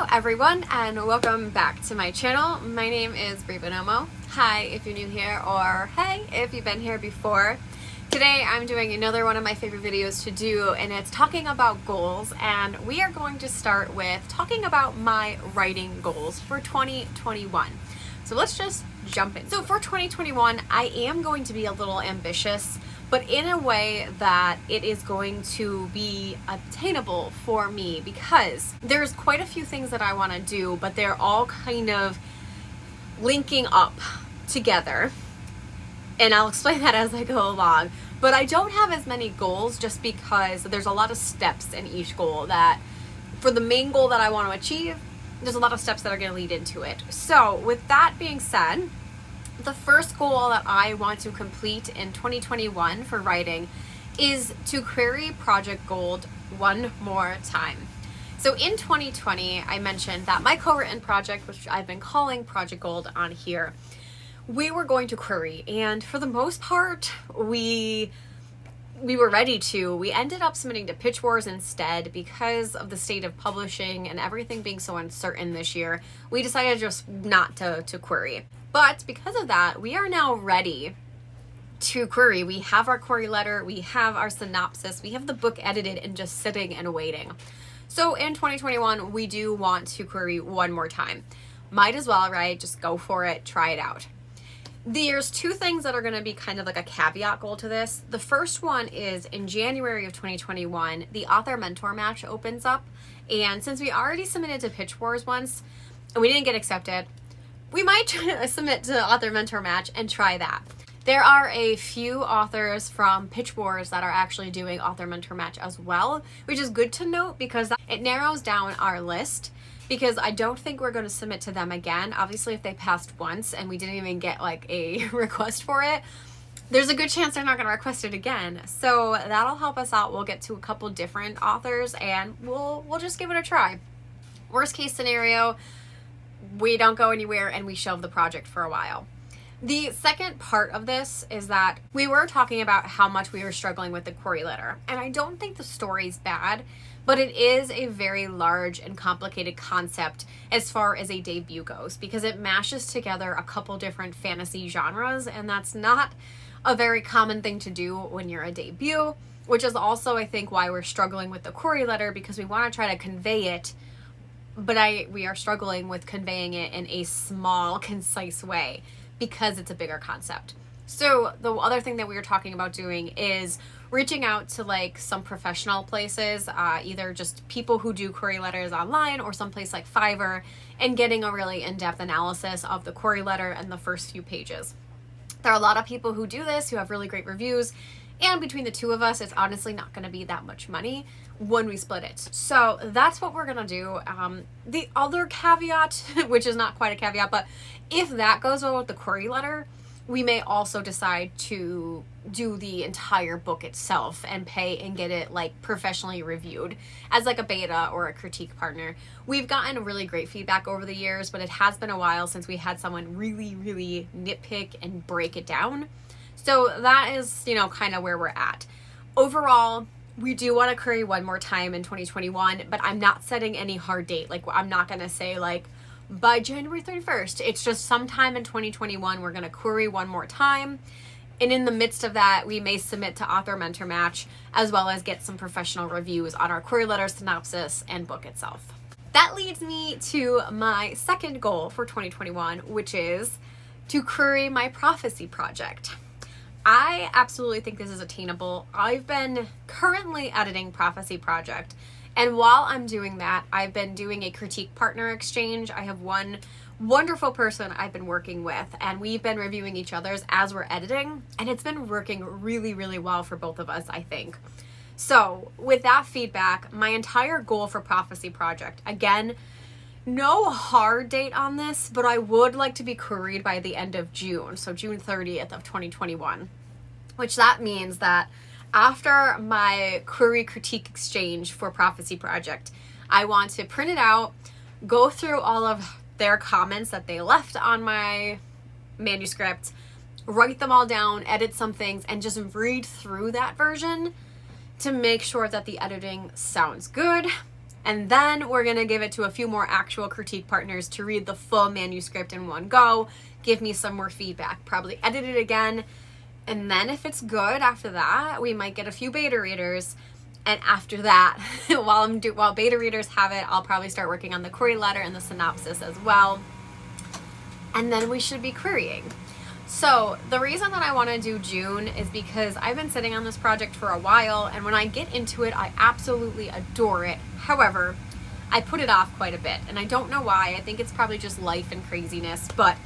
Hello everyone and welcome back to my channel. My name is Bree Buonomo. Hi if you're new here, or hey if you've been here before. Today I'm doing another one of my favorite videos to do, and it's talking about goals, and we are going to start with talking about my writing goals for 2021. So let's just jump in. So for 2021, I am going to be a little ambitious, but in a way that it is going to be attainable for me, because there's quite a few things that I want to do, but they're all kind of linking up together. And I'll explain that as I go along. But I don't have as many goals just because there's a lot of steps in each goal that, for the main goal that I want to achieve, there's a lot of steps that are going to lead into it. So with that being said, the first goal that I want to complete in 2021 for writing is to query Project Gold one more time. So in 2020, I mentioned that my co-written project, which I've been calling Project Gold on here, we were going to query, and for the most part, we were ready to. We ended up submitting to Pitch Wars instead because of the state of publishing and everything being so uncertain this year. We decided just not to query. But because of that, we are now ready to query. We have our query letter, we have our synopsis, we have the book edited and just sitting and waiting. So in 2021, we do want to query one more time. Might as well, right? Just go for it, try it out. There's two things that are going to be kind of like a caveat goal to this. The first one is in January of 2021, the author mentor match opens up. And since we already submitted to Pitch Wars once and we didn't get accepted, we might submit to author mentor match and try that. There are a few authors from Pitch Wars that are actually doing author mentor match as well, which is good to note because it narrows down our list. Because I don't think we're going to submit to them again. Obviously, if they passed once and we didn't even get like a request for it, there's a good chance they're not going to request it again. So that'll help us out. We'll get to a couple different authors and we'll just give it a try. Worst case scenario, we don't go anywhere and we shelve the project for a while. The second part of this is that we were talking about how much we were struggling with the query letter. And I don't think the story's bad, but it is a very large and complicated concept as far as a debut goes, because it mashes together a couple different fantasy genres, and that's not a very common thing to do when you're a debut, which is also, I think, why we're struggling with the query letter, because we want to try to convey it, but we are struggling with conveying it in a small, concise way because it's a bigger concept. So the other thing that we were talking about doing is reaching out to like some professional places, either just people who do query letters online or someplace like Fiverr, and getting a really in-depth analysis of the query letter and the first few pages. There are a lot of people who do this who have really great reviews, and between the two of us, it's honestly not going to be that much money when we split it. So that's what we're going to do. The other caveat, which is not quite a caveat, but if that goes well with the query letter, we may also decide to do the entire book itself and pay and get it like professionally reviewed as like a beta or a critique partner. We've gotten really great feedback over the years, but it has been a while since we had someone really nitpick and break it down. So that is, kind of where we're at. Overall, we do want to query one more time in 2021, but I'm not setting any hard date. Like, I'm not going to say like by January 31st. It's just sometime in 2021, we're going to query one more time. And in the midst of that, we may submit to author mentor match, as well as get some professional reviews on our query letter, synopsis, and book itself. That leads me to my second goal for 2021, which is to query my prophecy project. I absolutely think this is attainable. I've been currently editing Prophecy Project, and while I'm doing that, I've been doing a critique partner exchange. I have one wonderful person I've been working with, and we've been reviewing each other's as we're editing, and it's been working really well for both of us, I think. So with that feedback, my entire goal for Prophecy Project, again, no hard date on this, but I would like to be queried by the end of June, so June 30th of 2021, which that means that after my query critique exchange for Prophecy Project, I want to print it out, go through all of their comments that they left on my manuscript, write them all down, edit some things, and just read through that version to make sure that the editing sounds good, And then we're going to give it to a few more actual critique partners to read the full manuscript in one go, give me some more feedback, probably edit it again. And then if it's good after that, we might get a few beta readers. And after that, while beta readers have it, I'll probably start working on the query letter and the synopsis as well. And then we should be querying. So the reason that I want to do June is because I've been sitting on this project for a while, and when I get into it, I absolutely adore it. However, I put it off quite a bit, and I don't know why. I think it's probably just life and craziness, but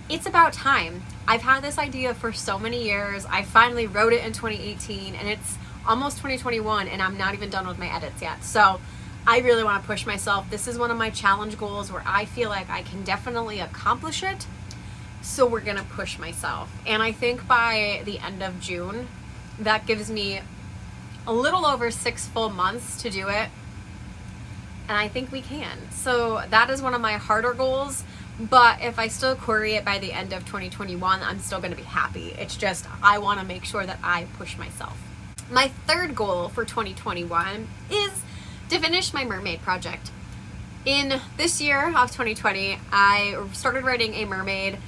it's about time. I've had this idea for so many years. I finally wrote it in 2018, and it's almost 2021, and I'm not even done with my edits yet. So I really want to push myself. This is one of my challenge goals where I feel like I can definitely accomplish it. So we're going to push myself. And I think by the end of June, that gives me a little over 6 full months to do it. And I think we can. So that is one of my harder goals. But if I still query it by the end of 2021, I'm still going to be happy. It's just I want to make sure that I push myself. My third goal for 2021 is to finish my mermaid project. In this year of 2020, I started writing a mermaid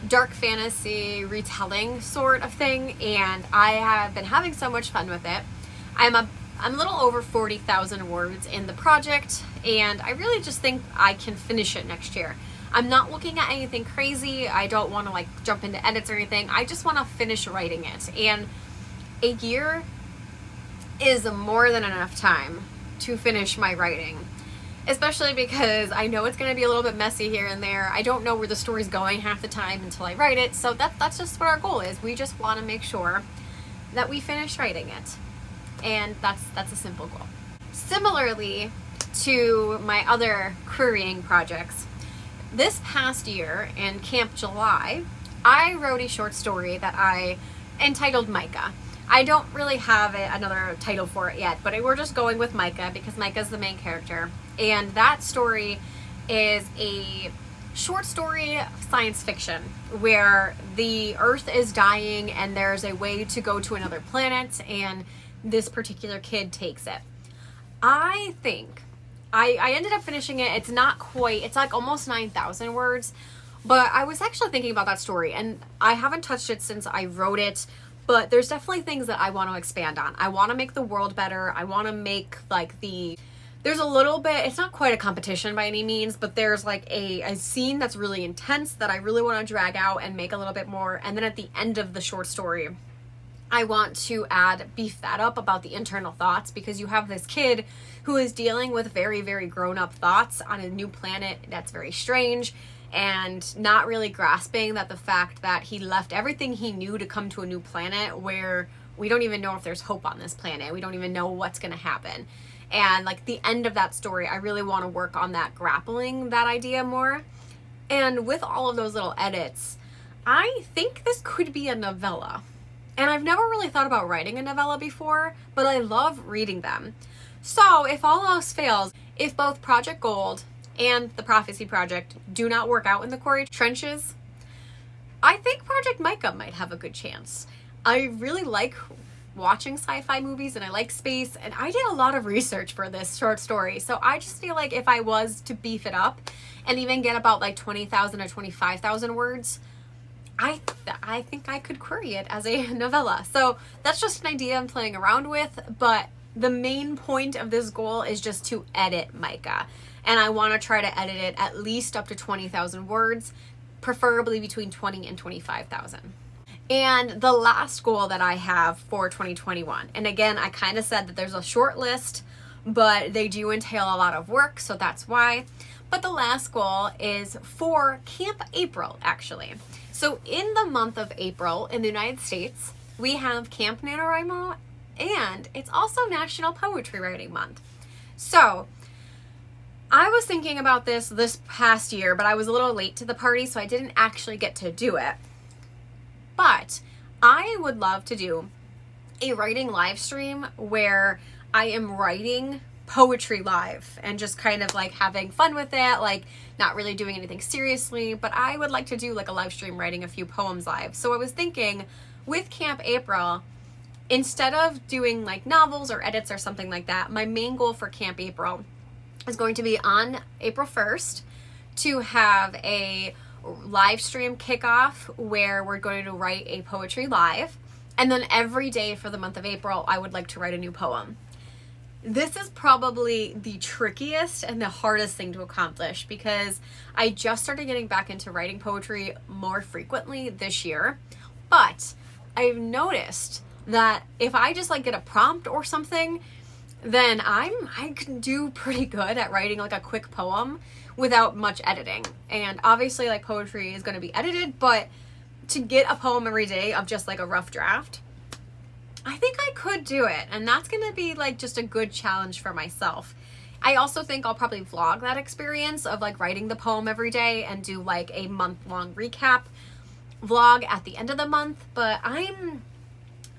dark fantasy retelling sort of thing, and I have been having so much fun with it. I'm a little over 40,000 words in the project, and I really just think I can finish it next year. I'm not looking at anything crazy. I don't want to like jump into edits or anything. I just want to finish writing it, and a year is more than enough time to finish my writing. Especially because I know it's going to be a little bit messy here and there. I don't know where the story's going half the time until I write it. So that's just what our goal is. We just want to make sure that we finish writing it. And that's a simple goal. Similarly to my other querying projects, this past year in Camp July, I wrote a short story that I entitled Micah. I don't really have another title for it yet, but we're just going with Micah because Micah's the main character. And that story is a short story science fiction where the Earth is dying and there's a way to go to another planet, and this particular kid takes it. I think I ended up finishing it. It's not quite, it's like almost 9,000 words, but I was actually thinking about that story, and I haven't touched it since I wrote it. But there's definitely things that I want to expand on. I want to make the world better. I want to make like there's a little bit, it's not quite a competition by any means, but there's like a scene that's really intense that I really want to drag out and make a little bit more. And then at the end of the short story, I want to beef that up about the internal thoughts, because you have this kid who is dealing with very, very grown-up thoughts on a new planet that's very strange, and not really grasping that the fact that he left everything he knew to come to a new planet where we don't even know if there's hope on this planet. We don't even know what's going to happen. And like the end of that story, I really want to work on that, grappling that idea more. And with all of those little edits, I think this could be a novella. And I've never really thought about writing a novella before, but I love reading them. So if all else fails, if both Project Gold and the Prophecy Project do not work out in the quarry trenches, I think Project Micah might have a good chance. I really like watching sci-fi movies, and I like space, and I did a lot of research for this short story. So I just feel like if I was to beef it up and even get about like 20,000 or 25,000 words, I think I could query it as a novella. So that's just an idea I'm playing around with, but the main point of this goal is just to edit Micah. And I want to try to edit it at least up to 20,000 words, preferably between 20 and 25,000. And the last goal that I have for 2021, and again, I kind of said that there's a short list, but they do entail a lot of work, so that's why. But the last goal is for Camp April, actually. So in the month of April in the United States, we have Camp NaNoWriMo, and it's also National Poetry Writing Month. So I was thinking about this past year, but I was a little late to the party, so I didn't actually get to do it. But I would love to do a writing live stream where I am writing poetry live and just kind of like having fun with it, like not really doing anything seriously, but I would like to do like a live stream writing a few poems live. So I was thinking with Camp April, instead of doing like novels or edits or something like that, my main goal for Camp April is going to be on April 1st to have a live stream kickoff where we're going to write a poetry live. And then every day for the month of April, I would like to write a new poem. This is probably the trickiest and the hardest thing to accomplish because I just started getting back into writing poetry more frequently this year. But I've noticed that if I just like get a prompt or something, then I can do pretty good at writing like a quick poem without much editing. And obviously like poetry is going to be edited, but to get a poem every day of just like a rough draft, I think I could do it. And that's going to be like just a good challenge for myself. I also think I'll probably vlog that experience of like writing the poem every day and do like a month-long recap vlog at the end of the month. But I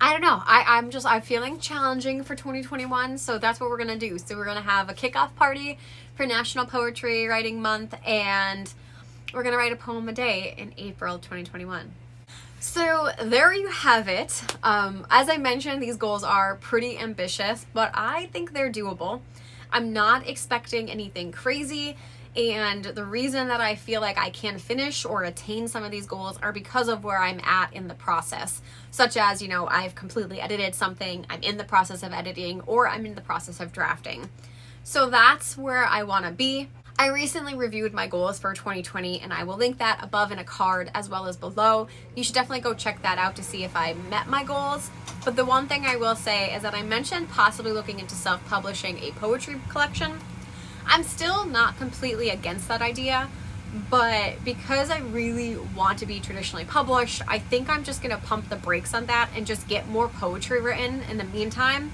don't know. I'm feeling challenging for 2021. So that's what we're going to do. So we're going to have a kickoff party for National Poetry Writing Month, and we're going to write a poem a day in April 2021. So there you have it. As I mentioned, these goals are pretty ambitious, but I think they're doable. I'm not expecting anything crazy. And the reason that I feel like I can finish or attain some of these goals are because of where I'm at in the process. Such as, I've completely edited something, I'm in the process of editing, or I'm in the process of drafting. So that's where I want to be. I recently reviewed my goals for 2020, and I will link that above in a card as well as below. You should definitely go check that out to see if I met my goals. But the one thing I will say is that I mentioned possibly looking into self-publishing a poetry collection. I'm still not completely against that idea, but because I really want to be traditionally published, I think I'm just going to pump the brakes on that and just get more poetry written in the meantime,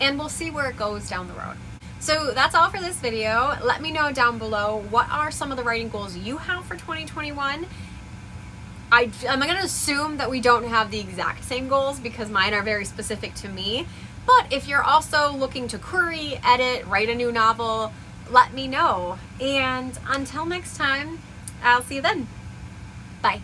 and we'll see where it goes down the road. So that's all for this video. Let me know down below, what are some of the writing goals you have for 2021? I'm going to assume that we don't have the exact same goals because mine are very specific to me. But if you're also looking to query, edit, write a new novel, let me know. And until next time, I'll see you then. Bye.